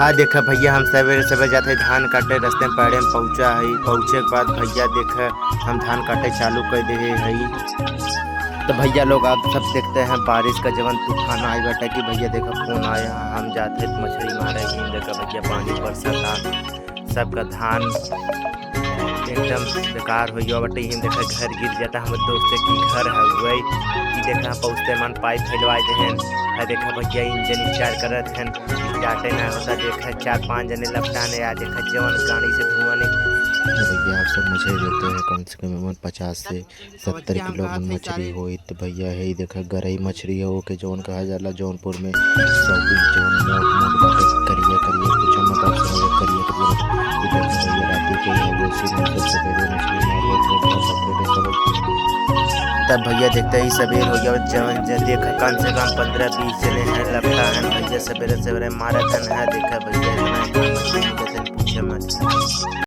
हाँ देखा भैया, हम सवेरे सवेरे जाते धान काटे, रास्ते में पहाड़े में पहुँचा है। पहुँचे के बाद भैया देखा हम धान काटे चालू कर दे है। तो भैया लोग आप सब देखते हैं बारिश का जवन तूफान आई बेटा कि भैया देखा फोन आया, हम जाते मछली मारे ही देखा भैया पानी बरसाता सबका धान एकदम बेकार हो गया बटे। ही देखा घर गिर जाता, हमारे दोस्त की घर है वही कि देखा पहुँचते मन पाइप फैलवाए देहन है। देखा भैया इंजन स्टार्ट करत हैं, स्टार्टे ना होता। देखा 4-5 जने लपटाने आ, देखा जवन गाड़ी से धुआं नहीं। भैया आप सब मछली देते हैं कम से कम 50 से 70 किलो मछली हो। तो भैया है देखा गरई मछली हो के जौन कहा जाला जौनपुर में 120 जौन मोट मोट बाटे करिए करिए कुछ मत आप समझ करिए करिए। इधर भैया राती के वो सीधे से सवेरे मछली मारो तो पकड़े सब। तब भैया देखते ही सवेर हो गया जवन देखा कम से कम 15-20 जने हैं लपटा है। भैया सवेरे सवेरे मारत है देखा भैया